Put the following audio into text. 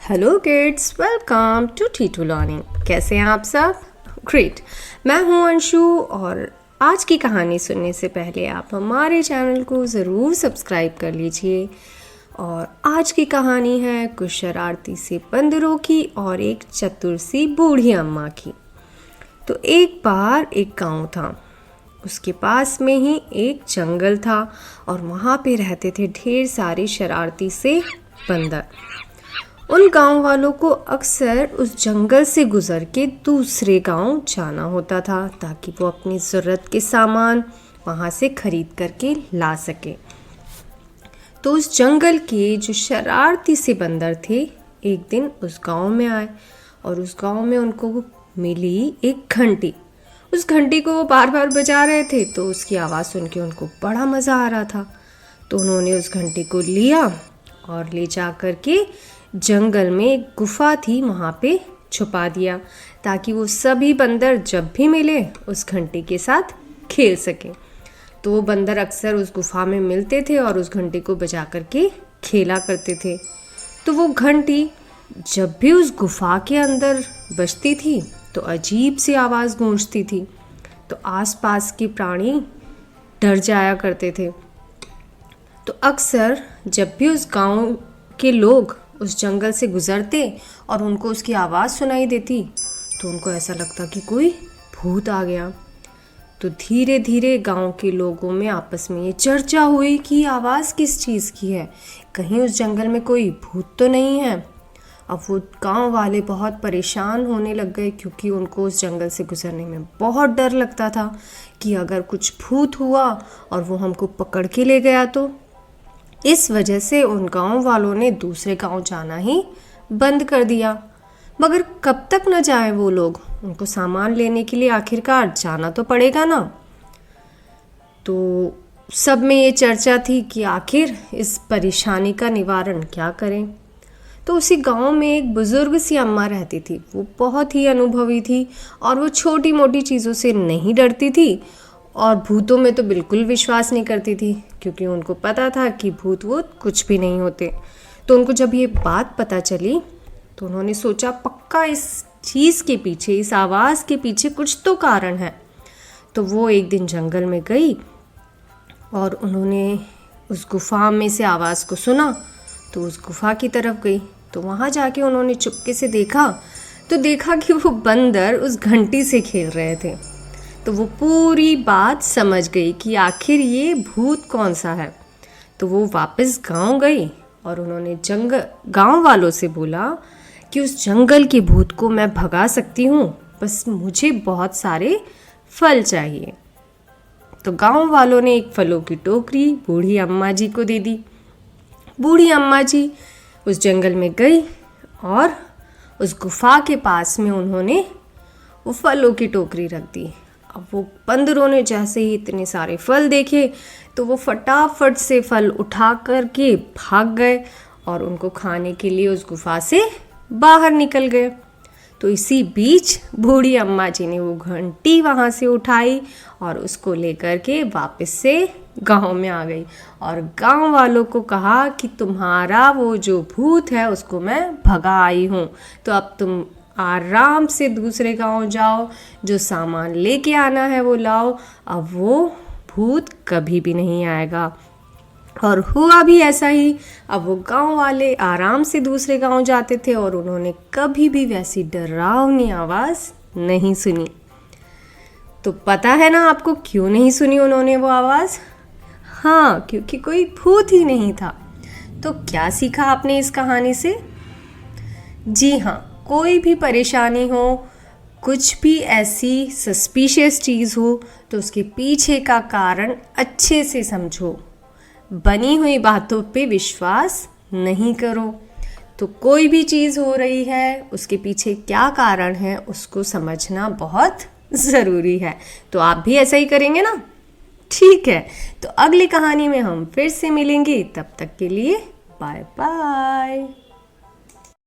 Hello kids, welcome to Titu learning. कैसे हैं आप सब? ग्रेट। मैं हूं अंशु और आज की कहानी सुनने से पहले आप हमारे चैनल को ज़रूर सब्सक्राइब कर लीजिए। और आज की कहानी है कुछ शरारती से बंदरों की और एक चतुर सी बूढ़ी अम्मा की। तो एक बार एक गांव था, उसके पास में ही एक जंगल था और वहाँ पे रहते थे ढेर सारे शरारती से बंदर। उन गांव वालों को अक्सर उस जंगल से गुजर के दूसरे गांव जाना होता था ताकि वो अपनी ज़रूरत के सामान वहाँ से खरीद करके ला सके। तो उस जंगल के जो शरारती से बंदर थे एक दिन उस गांव में आए और उस गांव में उनको मिली एक घंटी। उस घंटी को वो बार बार बजा रहे थे तो उसकी आवाज़ सुन के उनको बड़ा मज़ा आ रहा था। तो उन्होंने उस घंटी को लिया और ले जा कर के जंगल में एक गुफा थी वहाँ पे छुपा दिया ताकि वो सभी बंदर जब भी मिले उस घंटी के साथ खेल सके। तो वो बंदर अक्सर उस गुफा में मिलते थे और उस घंटी को बजा करके खेला करते थे। तो वो घंटी जब भी उस गुफा के अंदर बजती थी तो अजीब सी आवाज़ गूंजती थी। तो आसपास के प्राणी डर जाया करते थे। तो अक्सर जब भी उस गांव के लोग उस जंगल से गुजरते और उनको उसकी आवाज़ सुनाई देती तो उनको ऐसा लगता कि कोई भूत आ गया। तो धीरे धीरे गांव के लोगों में आपस में ये चर्चा हुई कि आवाज़ किस चीज़ की है, कहीं उस जंगल में कोई भूत तो नहीं है। अब वो गांव वाले बहुत परेशान होने लग गए क्योंकि उनको उस जंगल से गुजरने में बहुत डर लगता था कि अगर कुछ भूत हुआ और वो हमको पकड़ के ले गया तो। इस वजह से उन गांव वालों ने दूसरे गांव जाना ही बंद कर दिया। मगर कब तक न जाए वो लोग, उनको सामान लेने के लिए आखिरकार जाना तो पड़ेगा ना। तो सब में ये चर्चा थी कि आखिर इस परेशानी का निवारण क्या करें। तो उसी गांव में एक बुज़ुर्ग सी अम्मा रहती थी। वो बहुत ही अनुभवी थी और वो छोटी मोटी चीज़ों से नहीं डरती थी और भूतों में तो बिल्कुल विश्वास नहीं करती थी क्योंकि उनको पता था कि भूत वूत कुछ भी नहीं होते। तो उनको जब ये बात पता चली तो उन्होंने सोचा पक्का इस चीज़ के पीछे, इस आवाज़ के पीछे कुछ तो कारण है। तो वो एक दिन जंगल में गई और उन्होंने उस गुफा में से आवाज़ को सुना तो उस गुफा की तरफ गई। तो वहाँ जाके उन्होंने चुपके से देखा कि वो बंदर उस घंटी से खेल रहे थे। तो वो पूरी बात समझ गई कि आखिर ये भूत कौन सा है। तो वो वापस गांव गई और उन्होंने गांव वालों से बोला कि उस जंगल के भूत को मैं भगा सकती हूँ, बस मुझे बहुत सारे फल चाहिए। तो गांव वालों ने एक फलों की टोकरी बूढ़ी अम्मा जी को दे दी। बूढ़ी अम्मा जी उस जंगल में गई और उस गुफा के पास में उन्होंने वो फलों की टोकरी रख दी। अब वो बंदरों ने जैसे ही इतने सारे फल देखे तो वो फटाफट से फल उठा कर के भाग गए और उनको खाने के लिए उस गुफा से बाहर निकल गए। तो इसी बीच बूढ़ी अम्मा जी ने वो घंटी वहाँ से उठाई और उसको लेकर के वापस से गांव में आ गई और गांव वालों को कहा कि तुम्हारा वो जो भूत है उसको मैं भगा आई हूँ। तो अब तुम आराम से दूसरे गांव जाओ, जो सामान लेके आना है वो लाओ, अब वो भूत कभी भी नहीं आएगा। और हुआ भी ऐसा ही। अब वो गांव वाले आराम से दूसरे गांव जाते थे और उन्होंने कभी भी वैसी डरावनी आवाज़ नहीं सुनी। तो पता है ना आपको क्यों नहीं सुनी उन्होंने वो आवाज़? हाँ, क्योंकि कोई भूत ही नहीं था। तो क्या सीखा आपने इस कहानी से? जी हाँ, कोई भी परेशानी हो, कुछ भी ऐसी सस्पिशियस चीज़ हो तो उसके पीछे का कारण अच्छे से समझो। बनी हुई बातों पे विश्वास नहीं करो। तो कोई भी चीज़ हो रही है उसके पीछे क्या कारण है उसको समझना बहुत ज़रूरी है। तो आप भी ऐसा ही करेंगे ना? ठीक है, तो अगली कहानी में हम फिर से मिलेंगे। तब तक के लिए बाय बाय।